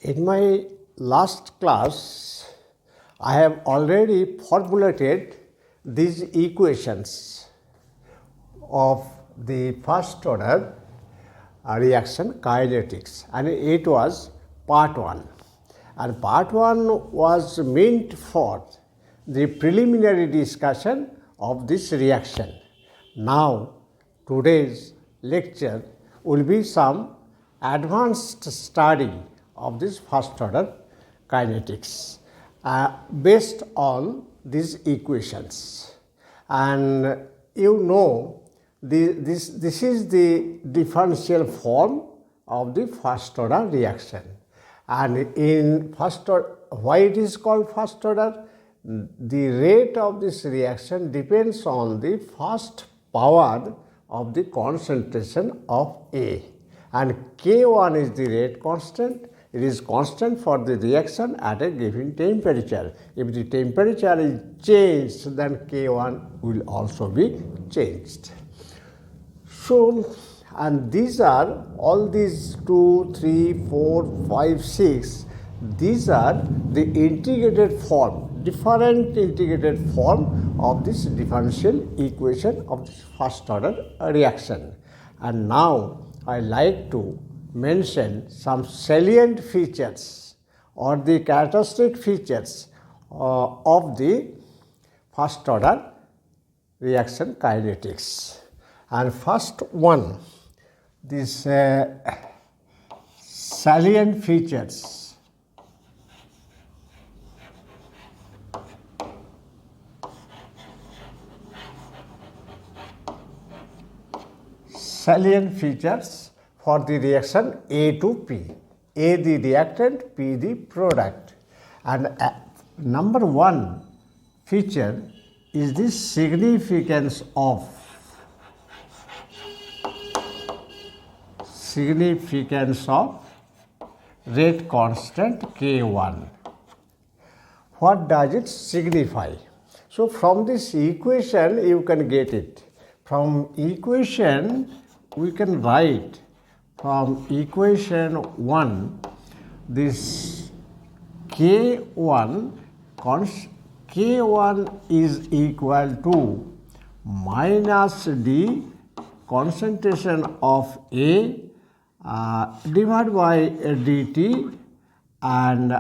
In my last class, I have already formulated these equations of the first order reaction kinetics, and it was part 1. And part 1 was meant for the preliminary discussion of this reaction. Now, today's lecture will be some advanced study of this first order kinetics based on these equations. And you know, this is the differential form of the first order reaction. And in first order, why it is called first order? The rate of this reaction depends on the first power of the concentration of A, and K1 is the rate constant. It is constant for the reaction at a given temperature. If the temperature is changed, then K1 will also be changed. So, and these are all these 2, 3, 4, 5, 6, these are the integrated form, different integrated form of this differential equation of this first order reaction. And now I like to mention some salient features or the characteristic features of the first order reaction kinetics. And first one, this salient features. Salient features for the reaction A to P. A the reactant, P the product. And number one feature is the significance of rate constant K1. What does it signify? So from this equation you can get it. From equation we can write, from equation 1, this K1 is equal to minus D concentration of A divided by dt and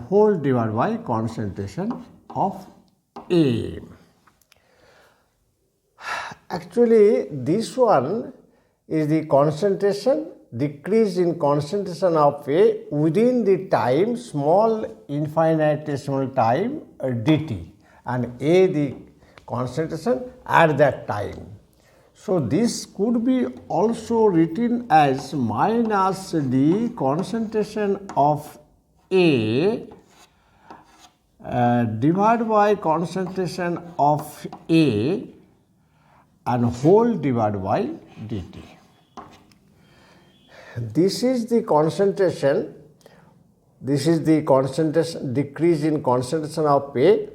whole divided by concentration of A. Actually, this one is the concentration, decrease in concentration of A within the time, small infinitesimal time dt, and A the concentration at that time. So, this could be also written as minus D concentration of A divided by concentration of A and whole divided by dt. This is the concentration, decrease in concentration of A,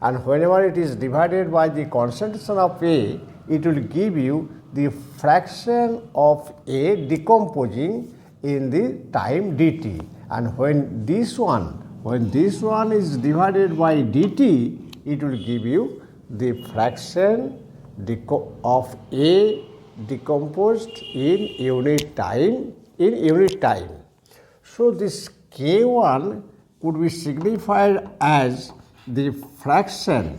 and whenever it is divided by the concentration of A, it will give you the fraction of A decomposing in the time dt. And when this one is divided by dt, it will give you the fraction of A decomposed in unit time. So this K1 could be signified as the fraction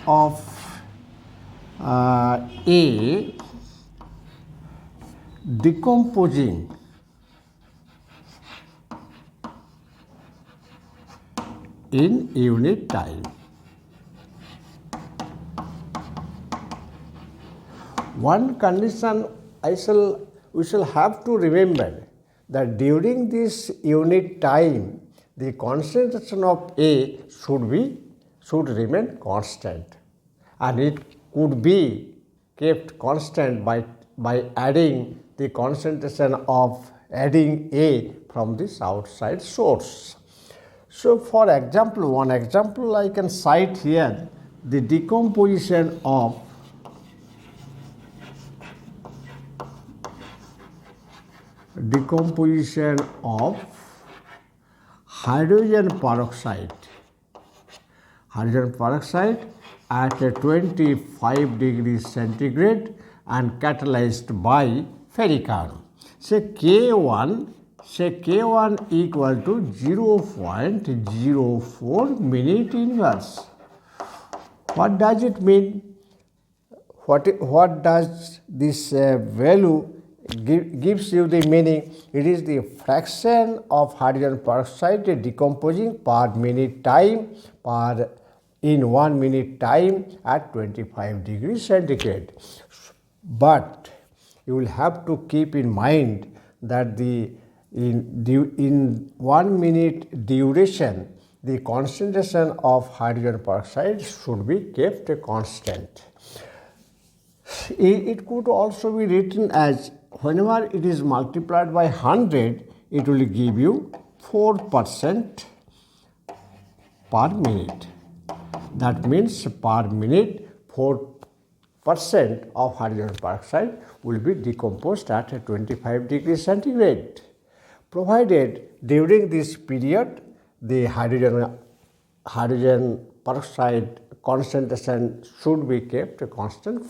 of A decomposing in unit time. One condition we shall have to remember that during this unit time, the concentration of A should remain constant, and it could be kept constant by adding the concentration of adding A from this outside source. So, for example, one example I can cite here, the decomposition of decomposition of hydrogen peroxide at a 25 degrees centigrade and catalyzed by ferric ion. Say K1 equal to 0.04 minute inverse. What does it mean? What does this value gives you the meaning? It is the fraction of hydrogen peroxide decomposing per minute time in 1 minute time at 25 degrees centigrade. But you will have to keep in mind that in 1 minute duration the concentration of hydrogen peroxide should be kept constant. It could also be written as whenever it is multiplied by 100, it will give you 4% per minute. That means per minute 4% of hydrogen peroxide will be decomposed at 25 degrees centigrade, provided during this period the hydrogen peroxide concentration should be kept constant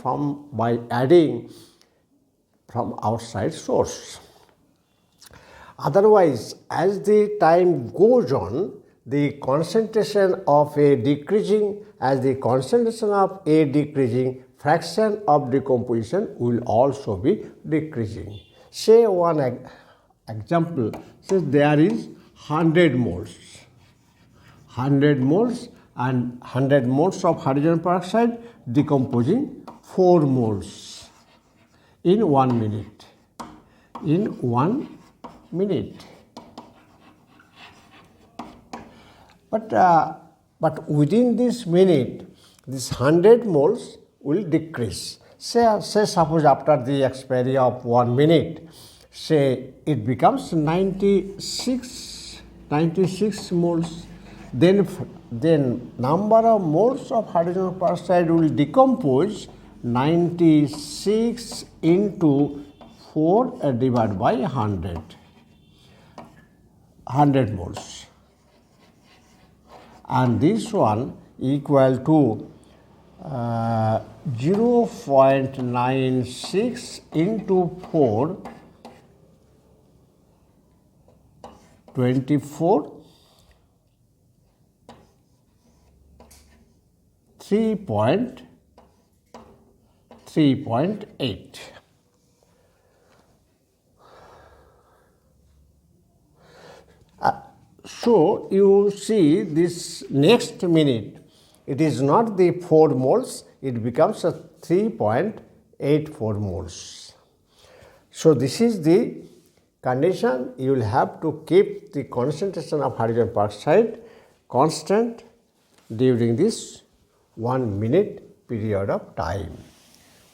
by adding from outside source. Otherwise, as the time goes on, the concentration of A decreasing, fraction of decomposition will also be decreasing. Say one example, says there is 100 moles and 100 moles of hydrogen peroxide decomposing 4 moles in 1 minute. But within this minute, this 100 moles will decrease. Say suppose after the expiry of 1 minute, say it becomes 96 moles. Then number of moles of hydrogen peroxide will decompose 96 into 4 divided by 100 moles. And this one equal to 0.96 into 4, 24, 3.8. So you see this next minute, it is not the 4 moles, it becomes a 3.84 moles. So this is the condition. You will have to keep the concentration of hydrogen peroxide constant during this 1 minute period of time.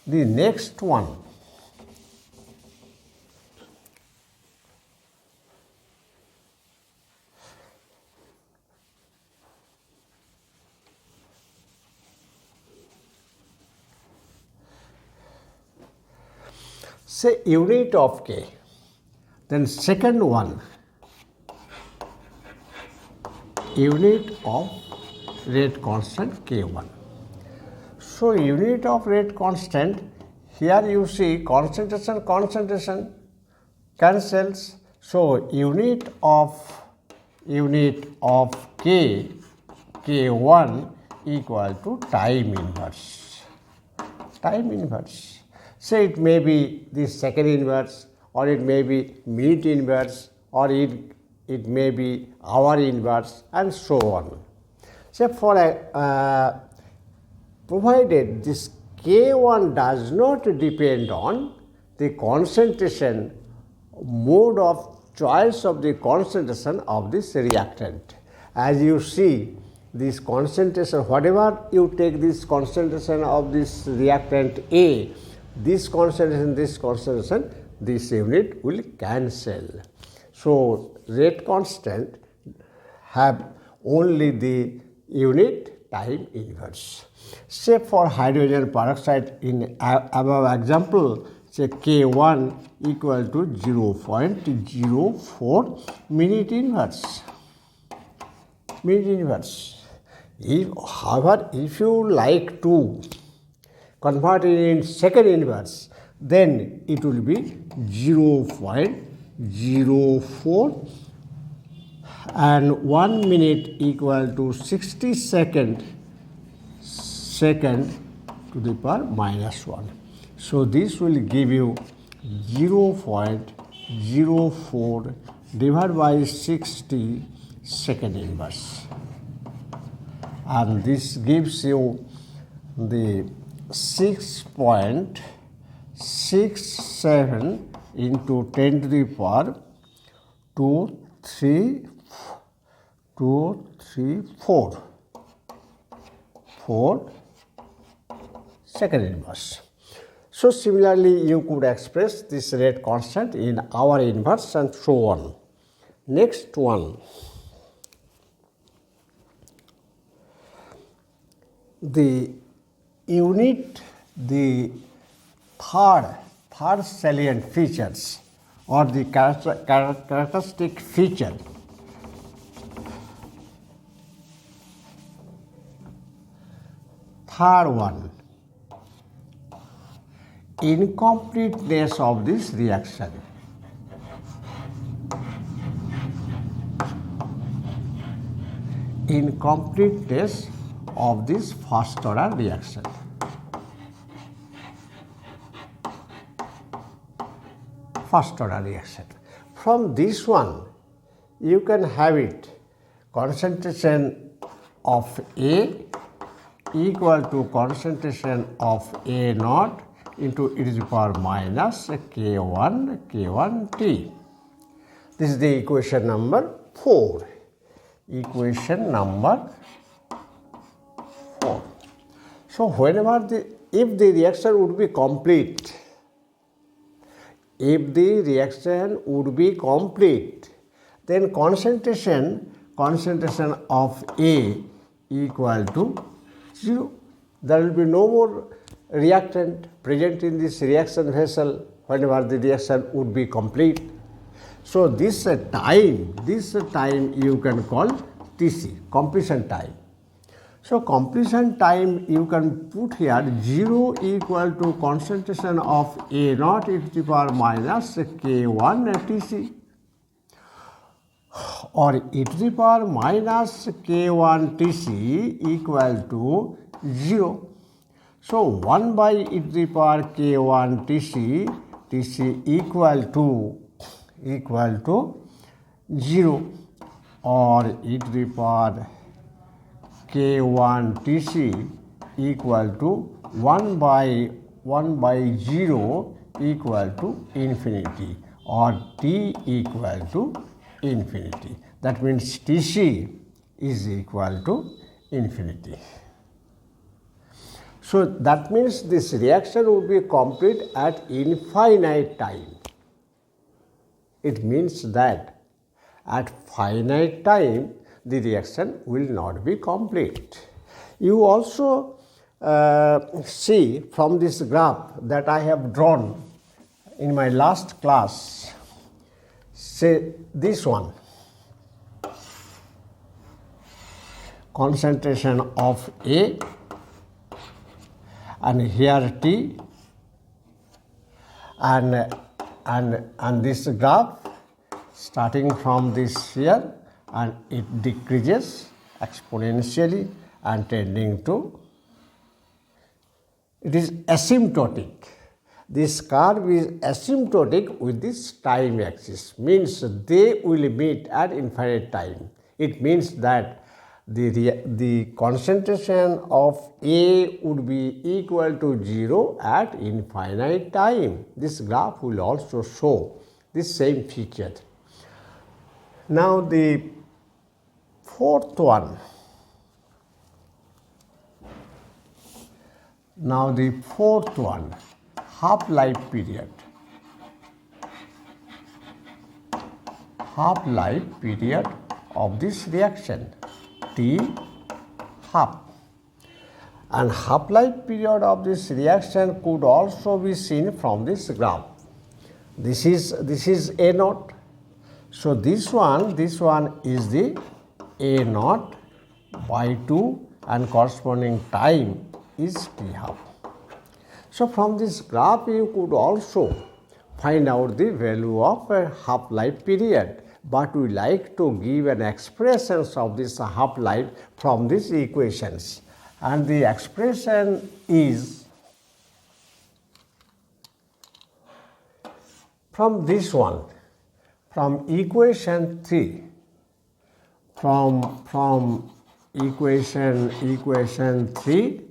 The next one, say unit of K. Then second one, unit of rate constant K1. So unit of rate constant, here you see concentration cancels. So unit of K1 equal to time inverse. Say it may be the second inverse, or it may be minute inverse, or it may be hour inverse, and so on. So for provided this K1 does not depend on the concentration, mode of choice of the concentration of this reactant. As you see, this concentration, whatever you take this concentration of this reactant A, this concentration, this unit will cancel. So rate constant have only the unit time inverse. Say for hydrogen peroxide in above example, say K1 equal to 0.04 minute inverse. However, if you like to convert it in second inverse, then it will be 0.04 and 1 minute equal to 60 second to the power minus 1. So this will give you 0.04 divided by 60 second inverse, and this gives you the 6.67 into 10 to the power 234 second inverse. So similarly, you could express this rate constant in hour inverse and so on. Next one, the unit, the third salient features or the characteristic feature. Third one, incompleteness of this reaction. Incompleteness of this first order reaction. From this one, you can have it concentration of A equal to concentration of A naught into e to the power minus K1T. This is the equation number 4. So whenever if the reaction would be complete, then concentration of A equal to 0. There will be no more reactant present in this reaction vessel whenever the reaction would be complete. So this time you can call TC, completion time. So completion time you can put here 0 equal to concentration of A naught e to the power minus K1 TC, or e to the power minus K1 TC equal to 0. So 1 by e to the power K1 TC equal to 0, or e to the power K1 TC equal to 1 by 0 equal to infinity, or T equal to infinity. That means TC is equal to infinity. So that means this reaction will be complete at infinite time. It means that at finite time the reaction will not be complete. You also see from this graph that I have drawn in my last class, say this one, concentration of A, and here T, and this graph starting from this here, and it decreases exponentially and tending to, it is asymptotic. This curve is asymptotic with this time axis, means they will meet at infinite time. It means that the concentration of A would be equal to 0 at infinite time. This graph will also show this same feature. Now the fourth one. Half-life period. Half-life period of this reaction, T half. and half-life period of this reaction could also be seen from this graph. This is A naught. So this one is the A naught by 2 and corresponding time is T half. So from this graph you could also find out the value of a half-life period, but we like to give an expression of this half-life from these equations, and the expression is from this one, from equation 3, from equation 3,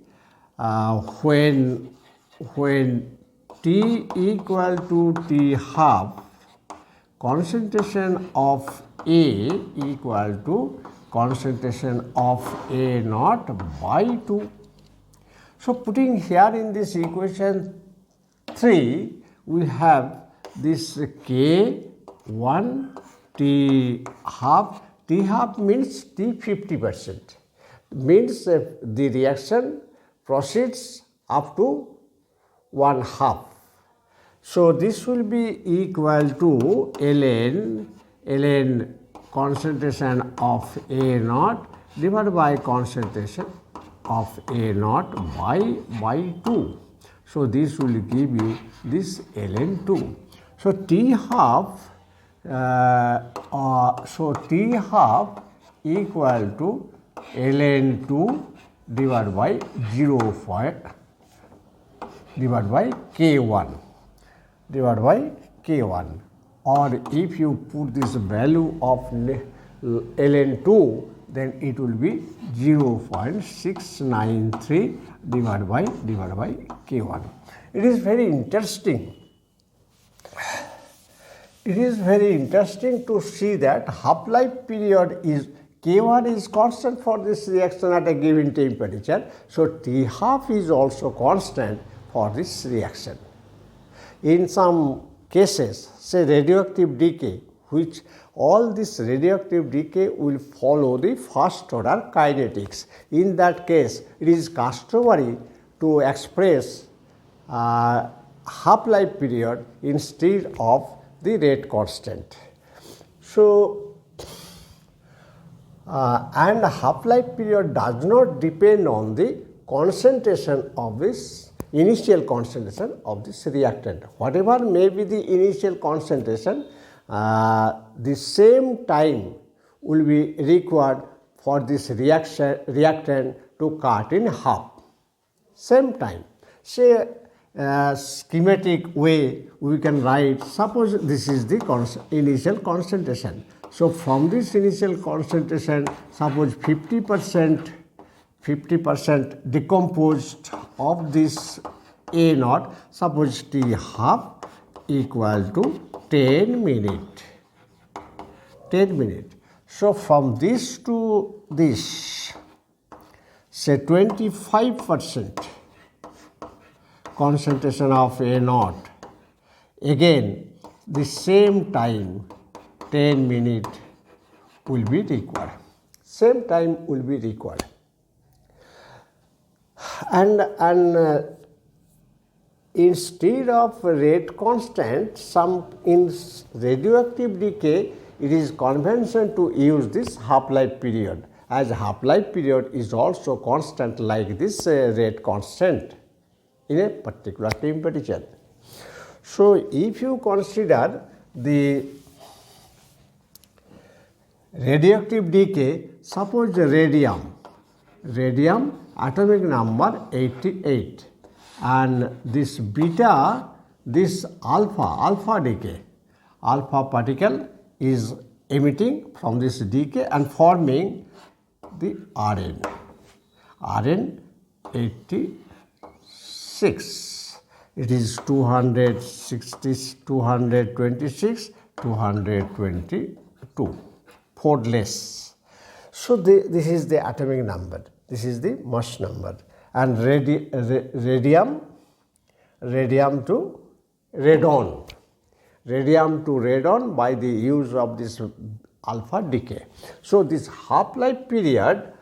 when T equal to T half, concentration of A equal to concentration of A naught by 2. So putting here in this equation 3, we have this K1 T half. T half means T 50%, means the reaction proceeds up to 1/2. So this will be equal to ln concentration of A naught divided by concentration of A naught by 2. So this will give you this ln 2. So T half equal to ln 2 divided by 0.5 divided by K1, or if you put this value of ln 2, then it will be 0.693 divided by K1. It is very interesting. It is very interesting to see that half-life period is K1 is constant for this reaction at a given temperature. So T half is also constant for this reaction. In some cases, say radioactive decay, which all this radioactive decay will follow the first order kinetics. In that case, it is customary to express half-life period instead of the rate constant. So, and half-life period does not depend on the concentration of this initial concentration of this reactant. Whatever may be the initial concentration, the same time will be required for this reactant to cut in half. Same time. Say schematic way we can write, suppose this is the initial concentration. So from this initial concentration, suppose 50% decomposed of this A naught, suppose T half equal to 10 minutes. So from this to this, say 25% concentration of A naught, again the same time 10 minutes will be required. Same time will be required. And instead of rate constant, in radioactive decay, it is convention to use this half-life period, as half-life period is also constant like this rate constant in a particular temperature. So if you consider the radioactive decay, suppose radium atomic number 88, and this beta, this alpha decay, alpha particle is emitting from this decay and forming the Rn 86. It is 226, 222, 4 less. So this is the atomic number. This is the mass number, and radium to radon by the use of this alpha decay. So this half-life period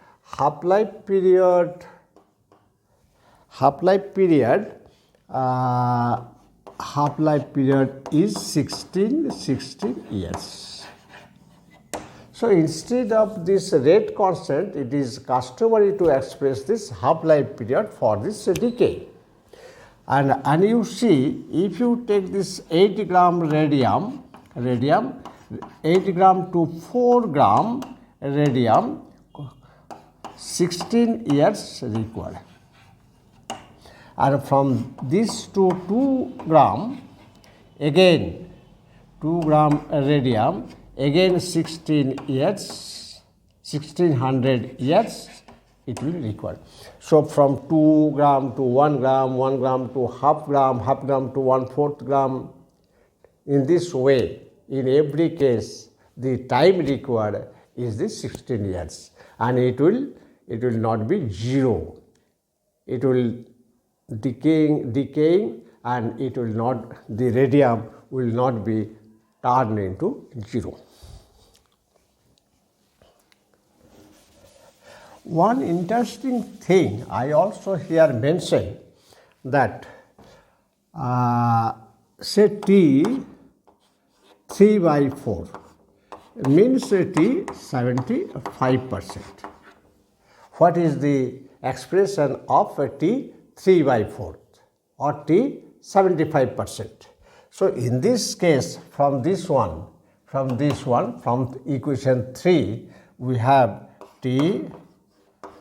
half-life period is 16 years. So instead of this rate constant, it is customary to express this half-life period for this decay. And you see, if you take this 8 gram radium 8 gram to 4 gram radium, 16 years required. And from this to 2 gram, again 2 gram radium, again 16 years, 1600 years it will require. So from 2 gram to 1 gram, 1 gram to half gram to 1/4 gram. In this way, in every case, the time required is this 16 years, and it will not be zero. It will decaying, and it will not, the radium will not be turned into zero. One interesting thing I also here mention that say T 3/4 means T 75%. What is the expression of a T 3/4 or T 75%? So in this case, from equation 3, we have T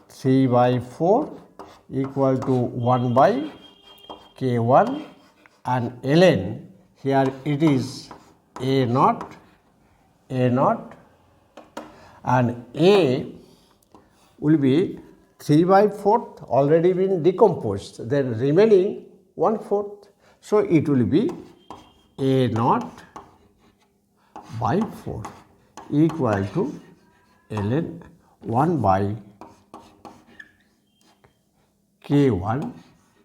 3/4 equal to 1 by K1, and ln here it is A naught, and A will be 3/4 already been decomposed, then remaining 1/4. So it will be A naught by 4 equal to ln 1 by K1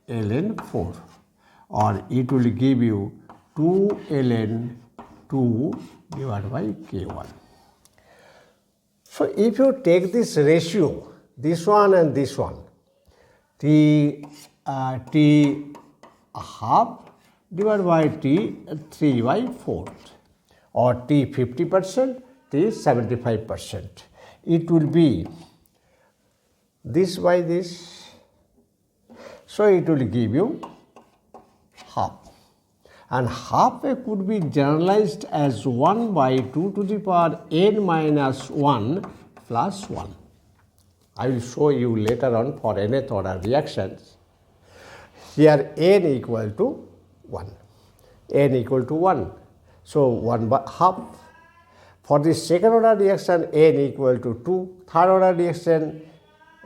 ln 4, or it will give you 2 ln 2 divided by K1. So if you take this ratio, this one and this one, T half divided by T 3/4, or T 50%, T 75%, it will be this by this. So it will give you half, and half could be generalized as 1 by 2 to the power n minus 1 plus 1. I will show you later on for nth order reactions. Here n equal to 1, so 1 by half. For the second order reaction, n equal to 2, third order reaction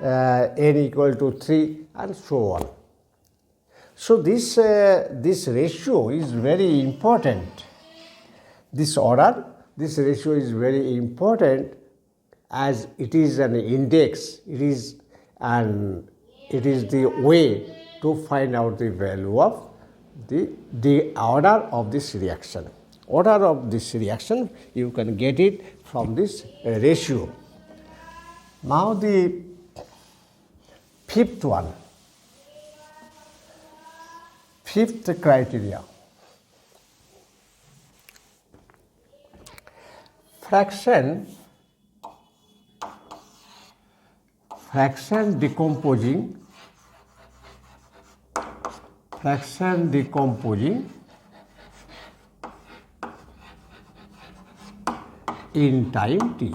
n equal to 3, and so on. So this ratio is very important. This ratio is very important, as it is an index. It is the way to find out the value of the order of this reaction. Order of this reaction, you can get it from this ratio. Now the fifth criteria. Fraction decomposing in time t.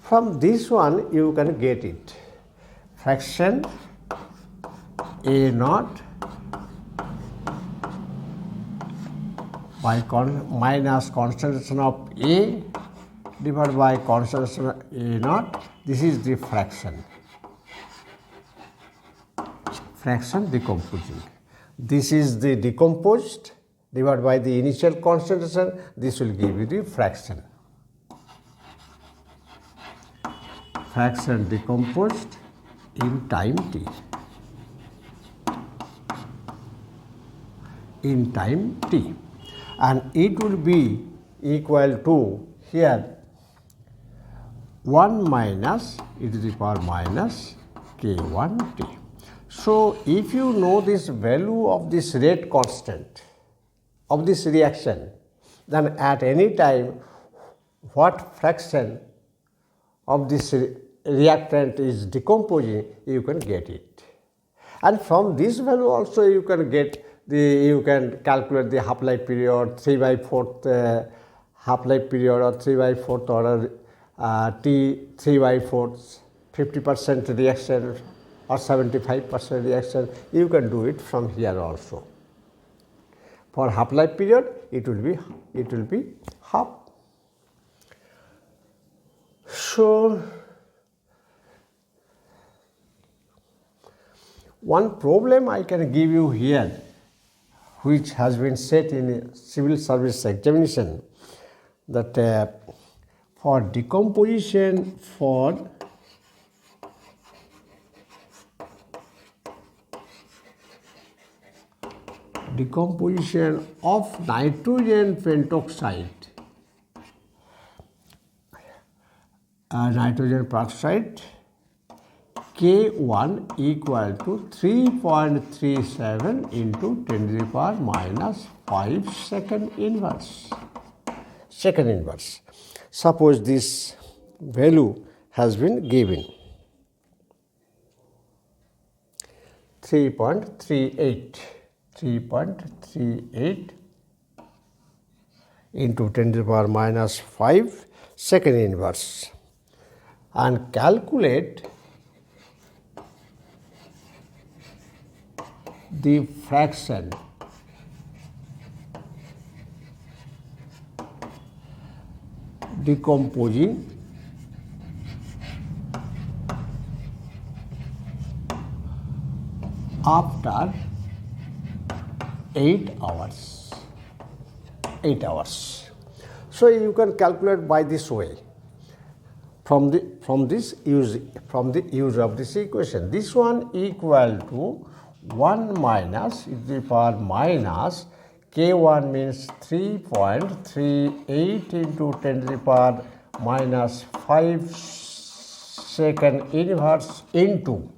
From this one you can get it. Fraction A naught by minus concentration of A divided by concentration of A naught. This is the fraction decomposing. This is the decomposed divided by the initial concentration. This will give you the fraction decomposed in time t. And it will be equal to, here 1 minus e to the power minus k1t. So, if you know this value of this rate constant of this reaction, then at any time what fraction of this reactant is decomposing, you can get it. And from this value also you can get you can calculate the half-life period, 3/4 half-life period or 3/4 order T 3/4, 50% reaction or 75% reaction, you can do it from here also. For half-life period, it will be half. So, one problem I can give you here, which has been set in civil service examination, that for decomposition of nitrogen pentoxide, nitrogen peroxide, K1 equal to 3.37 into 10 to the power minus 5 second inverse. Second inverse. Suppose this value has been given 3.38 into 10 to the power minus 5 second inverse, and calculate the fraction decomposing after 8 hours. 8 hours. So you can calculate by this way. From the use of this equation, this one equal to 1 minus e to the power minus K1 means 3.38 into 10 to the power minus 5 second inverse into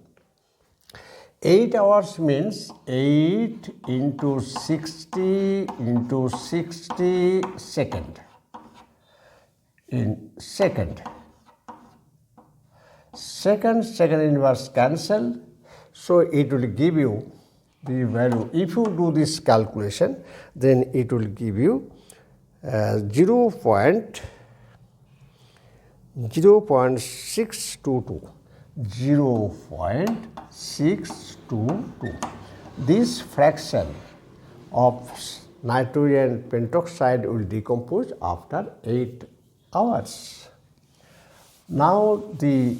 8 hours means 8 into 60 second in second. Second inverse cancel, so it will give you the value. If you do this calculation, then it will give you 0.622. 0.622. This fraction of nitrogen pentoxide will decompose after 8 hours. Now the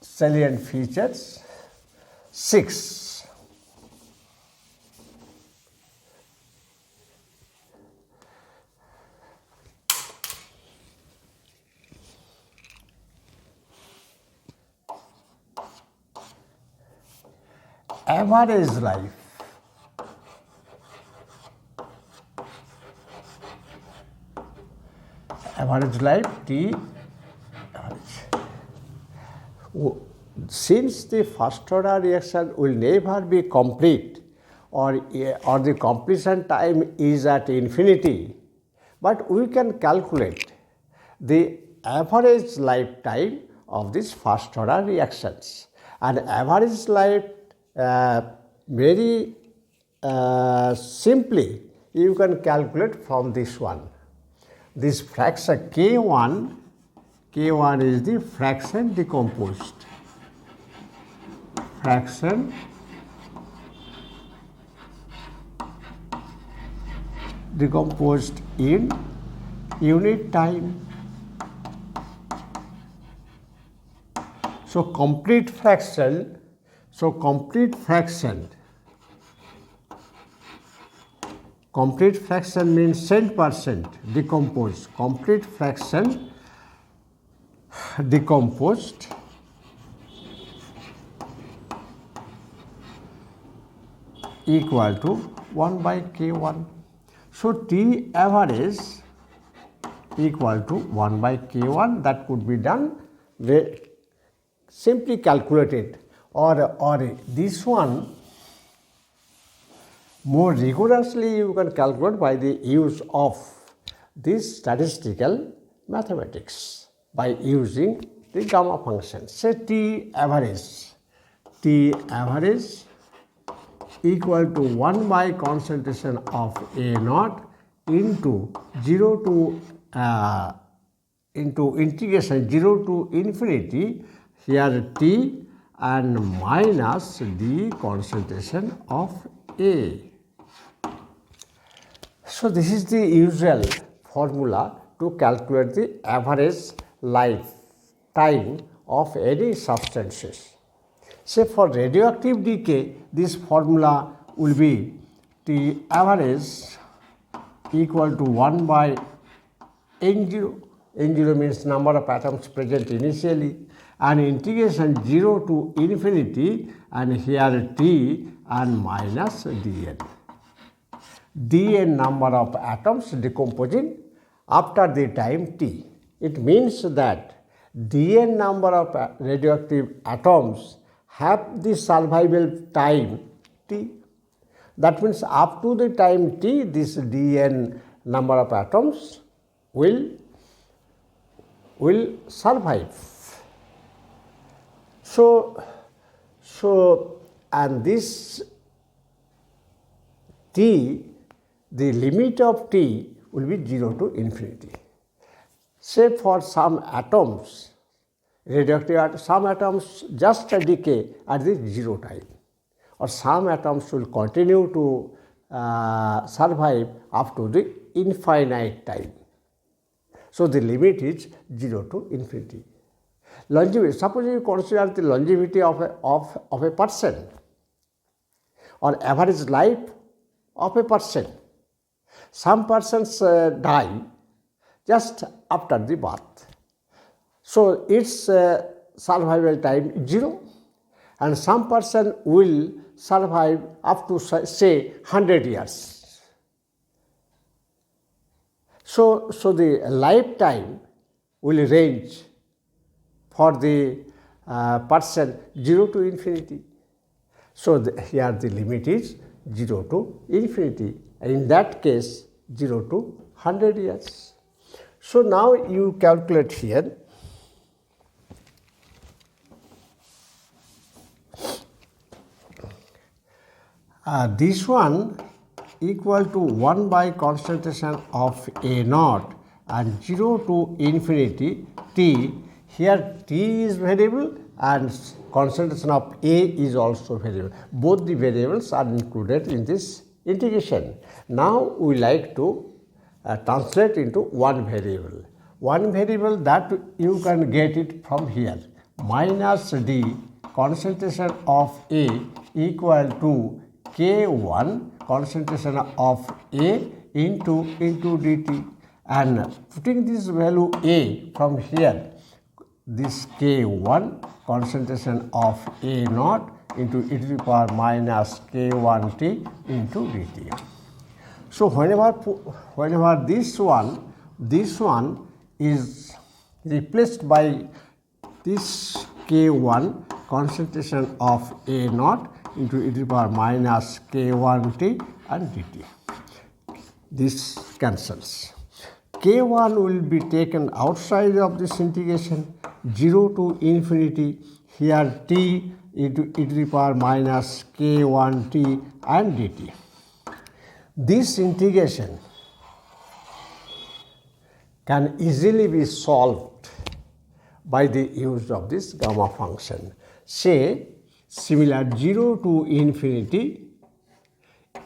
salient features 6. Average life. Average life T. Since the first order reaction will never be complete, or the completion time is at infinity, but we can calculate the average lifetime of these first order reactions, and average life very simply you can calculate from this one. This fraction K1 is the fraction decomposed. Fraction decomposed in unit time. So complete fraction means 10% decomposed. Complete fraction decomposed equal to 1 by K1. So T average equal to 1 by K1, that could be done simply calculated, or this one more rigorously you can calculate by the use of this statistical mathematics by using the gamma function. Say T average equal to 1 by concentration of A naught into 0 to into integration 0 to infinity here T and minus the concentration of A. So, this is the usual formula to calculate the average lifetime of any substances. Say for radioactive decay, this formula will be T average equal to 1 by N0. N0 means number of atoms present initially, and integration 0 to infinity, and here T and minus Dn. Dn number of atoms decomposing after the time T. It means that Dn number of radioactive atoms have the survival time T. That means up to the time T, this Dn number of atoms will survive. So and this T, the limit of T will be 0 to infinity. Say for some atoms, radioactive some atoms just decay at the 0 time, or some atoms will continue to survive up to the infinite time. So, the limit is 0 to infinity. Longevity, suppose you consider the longevity of a person, or average life of a person. Some persons die just after the birth. So, its survival time 0, and some person will survive up to say 100 years. So the lifetime will range for the person 0 to infinity. So, here the limit is 0 to infinity, in that case 0 to 100 years. So, now you calculate here this one equal to 1 by concentration of A naught and 0 to infinity T. Here T is variable and concentration of A is also variable. Both the variables are included in this integration. Now, we like to translate into one variable. One variable that you can get it from here, minus D concentration of A equal to K1 concentration of A into dt, and putting this value A from here, this K1 concentration of A naught into e to the power minus K1t into dt. So, whenever this one is replaced by this K1 concentration of A naught into e to the power minus K1t and dt. This cancels. K1 will be taken outside of this integration, 0 to infinity, here t into e to the power minus K1t and dt. This integration can easily be solved by the use of this gamma function. Say, similar 0 to infinity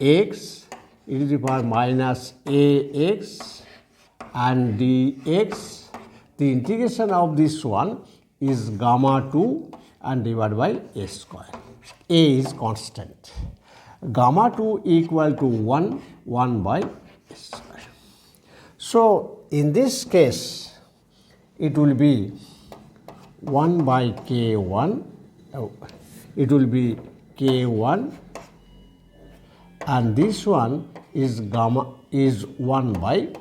x e to the power minus ax and dx. The integration of this one is gamma 2 and divided by a square. A is constant. Gamma 2 equal to 1 by a square. So, in this case, it will be 1 by K1. It will be K1, and this one is gamma is 1 by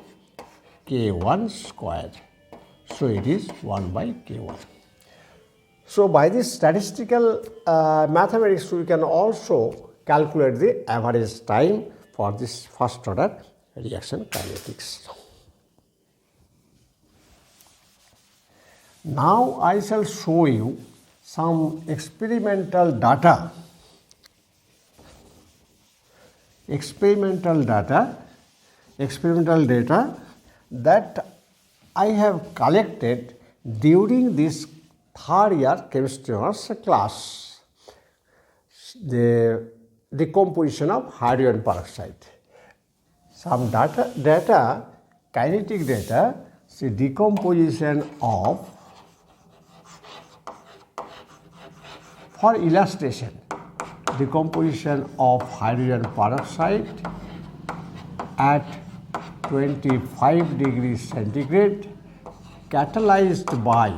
K1 square. So, it is 1 by K1. So, by this statistical mathematics, we can also calculate the average time for this first order reaction kinetics. Now, I shall show you some experimental data that I have collected during this third year chemistry honors class, the decomposition of hydrogen peroxide. Some data, kinetic data, see decomposition of, for illustration, decomposition of hydrogen peroxide at 25 degrees centigrade catalyzed by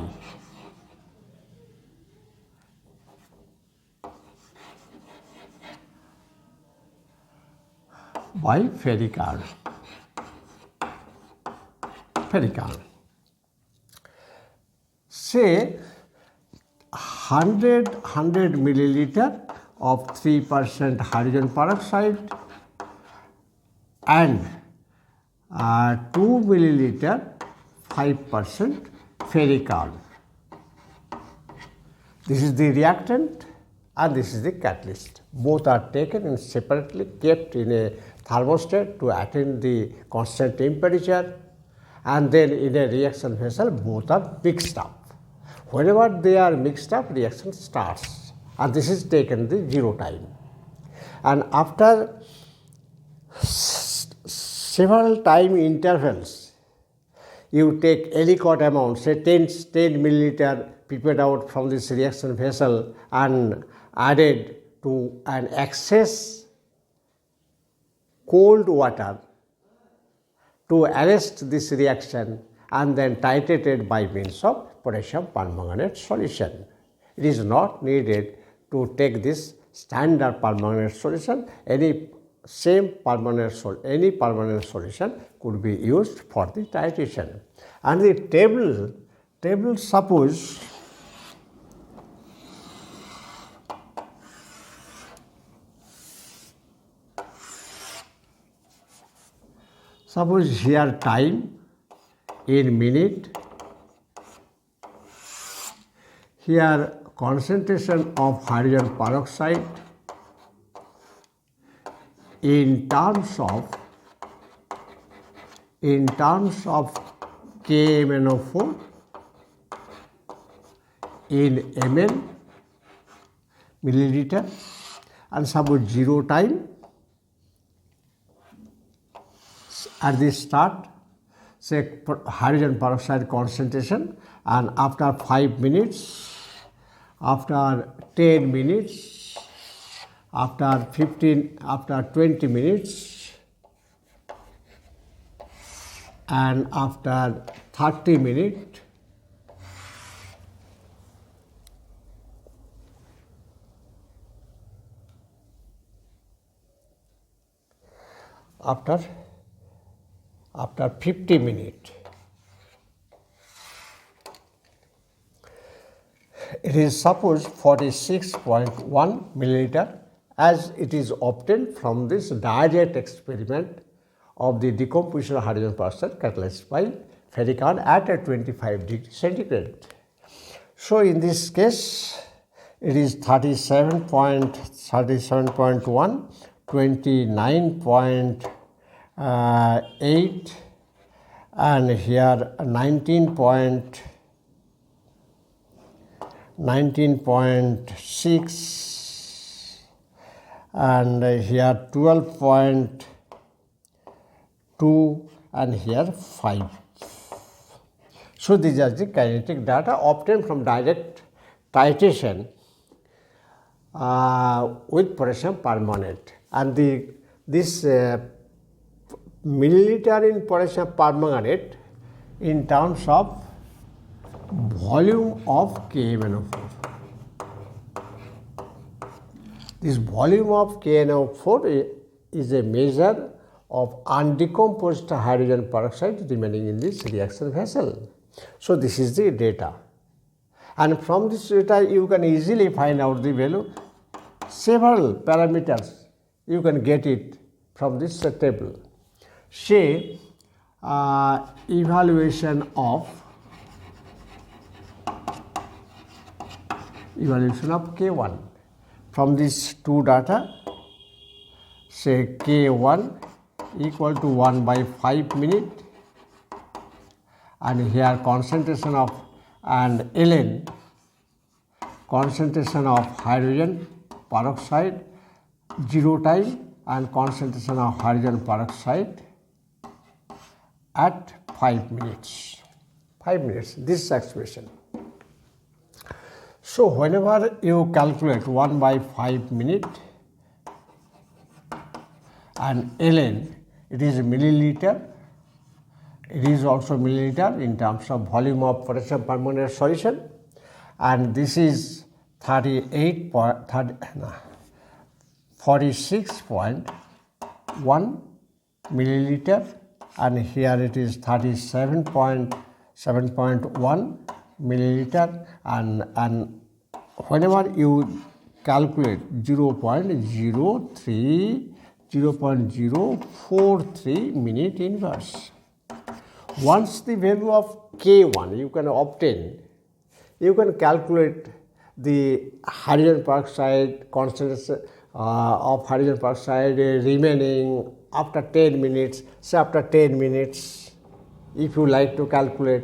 ferric iron. Say 100 milliliter of 3% hydrogen peroxide and 2 milliliter 5% ferric iron. This is the reactant and this is the catalyst. Both are taken and separately kept in a thermostat to attain the constant temperature, and then in a reaction vessel both are mixed up. Whenever they are mixed up, reaction starts, and this is taken the 0 time. And after several time intervals, you take adequate amount, say 10 milliliter prepared out from this reaction vessel and added to an excess cold water to arrest this reaction, and then titrated by means of potassium permanganate solution. It is not needed to take this standard permanganate solution. Any permanent solution could be used for the titration. And the table suppose here time in minute, here concentration of hydrogen peroxide in terms of KMnO4 in ml milliliter, and suppose 0 time at the start, say hydrogen peroxide concentration, and after 5 minutes, after 10 minutes, after 15, after 20 minutes, and after 30 minutes, after 50 minutes. It is suppose 46.1 milliliter, as it is obtained from this direct experiment of the decomposition of hydrogen peroxide catalyzed by ferric iron at a 25 degrees centigrade. So, in this case, it is 37.1, 29.8, and here 19.6, and here 12.2, and here 5. So, these are the kinetic data obtained from direct titration with potassium permanganate, and this milliliter in potassium permanganate in terms of volume of KMnO4. This volume of KMnO4 is a measure of undecomposed hydrogen peroxide remaining in this reaction vessel. So, this is the data, And from this data you can easily find out the value. Several parameters you can get it from this table. Say evaluation of K1 from these two data. Say K1 equal to 1 by 5 minute, and here concentration of and Ln concentration of hydrogen peroxide 0 time, and concentration of hydrogen peroxide at 5 minutes. 5 minutes, this expression. So whenever you calculate 1 by 5 minute and Ln, it is milliliter, it is also milliliter in terms of volume of potassium permanganate solution, and this is 46.1 milliliter, and here it is 37.1 milliliter, and whenever you calculate 0.043 minute inverse. Once the value of K1 you can obtain, you can calculate the hydrogen peroxide concentration of hydrogen peroxide remaining after 10 minutes, say after 10 minutes, if you like to calculate,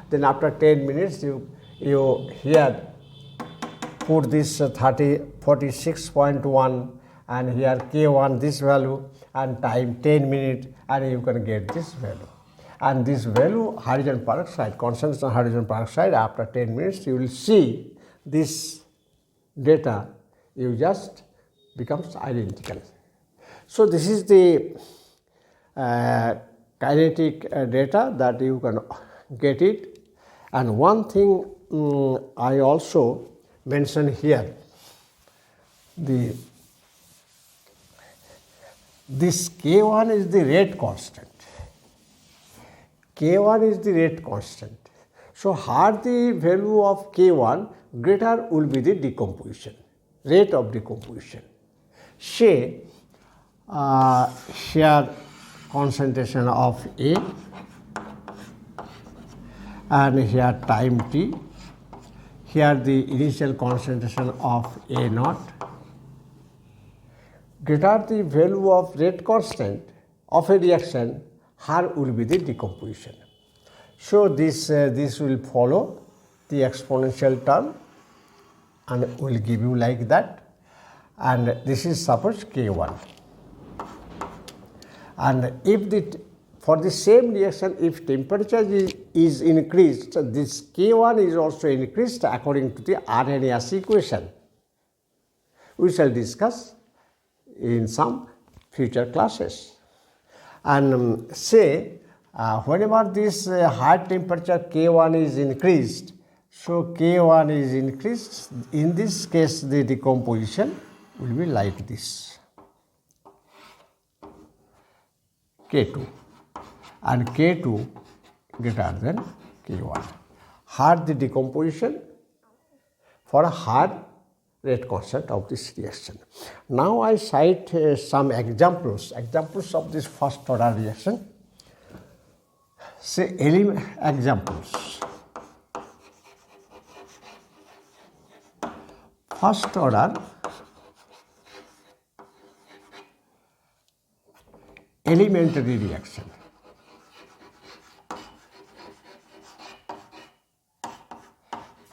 then after 10 minutes you here put this 46.1 and here K1 this value and time 10 minutes, and you can get this value. And this value hydrogen peroxide, concentration of hydrogen peroxide after 10 minutes, you will see this data, you just becomes identical. So this is the kinetic data that you can get it. And one thing I also mentioned here, this K1 is the rate constant. K1 is the rate constant. So higher the value of K1, greater will be the decomposition, rate of decomposition. Say here concentration of A, and here time t, here the initial concentration of A naught. Greater the value of rate constant of a reaction, higher will be the decomposition. So this will follow the exponential term and will give you like that, and this is suppose K1. And if for the same reaction, if temperature is increased, this K1 is also increased according to the Arrhenius equation. We shall discuss in some future classes. And say whenever this high temperature K1 is increased, so K1 is increased, in this case the decomposition will be like this, K2, and K2 greater than K1. Hard the decomposition for a hard rate constant of this reaction. Now I cite some examples of this first order reaction. Say examples. First order elementary reaction.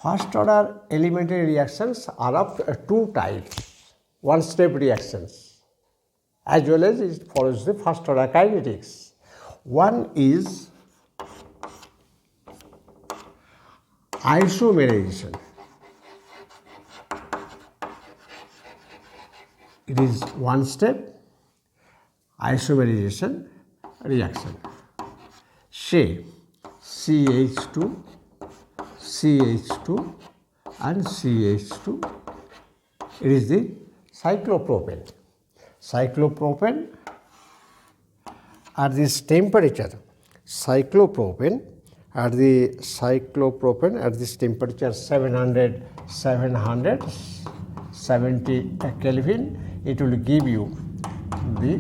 First order elementary reactions are of two types, one step reactions, as well as it follows the first order kinetics. One is isomerization. It is one step isomerization reaction. Say CH2, CH2 and CH2. It is the cyclopropane. Cyclopropane at this temperature, cyclopropane at the cyclopropane at this temperature 770 Kelvin, it will give you the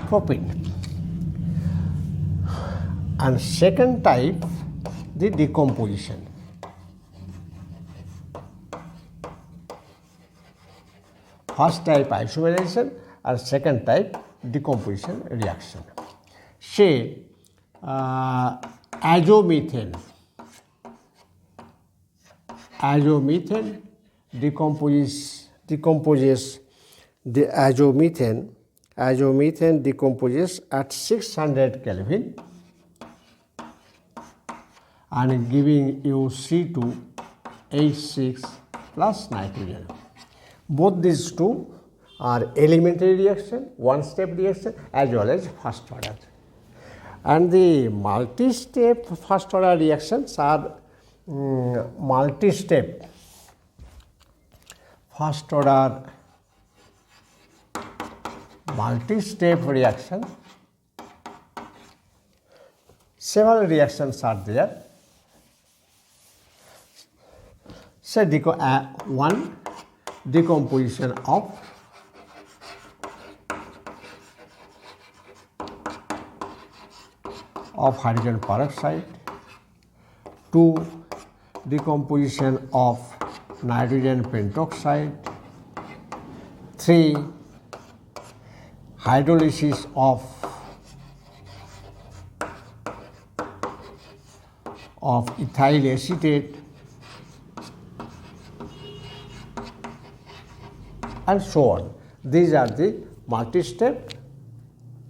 propane. And second type, the decomposition. First type isomerization and second type decomposition reaction. Say azomethane decomposes the azomethane decomposes at 600 Kelvin and giving you C2H6 plus nitrogen. Both these two are elementary reaction, one-step reaction as well as first order. And the multi-step first order reactions are multi-step first order multi-step reaction. Several reactions are there. Say one decomposition of hydrogen peroxide, 2 decomposition of nitrogen pentoxide, 3 hydrolysis of ethyl acetate, and so on. These are the multi-step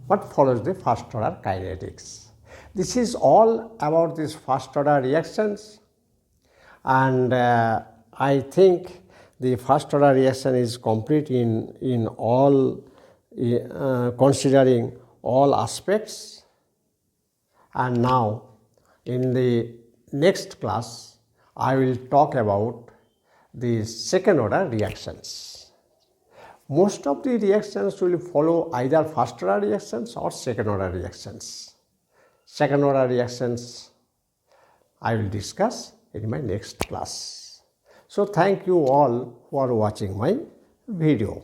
what follows the first order kinetics. This is all about these first order reactions, and I think the first order reaction is complete in all considering all aspects. And now in the next class I will talk about the second order reactions. Most of the reactions will follow either first order reactions or second order reactions. Second order reactions I will discuss in my next class. So thank you all for watching my video.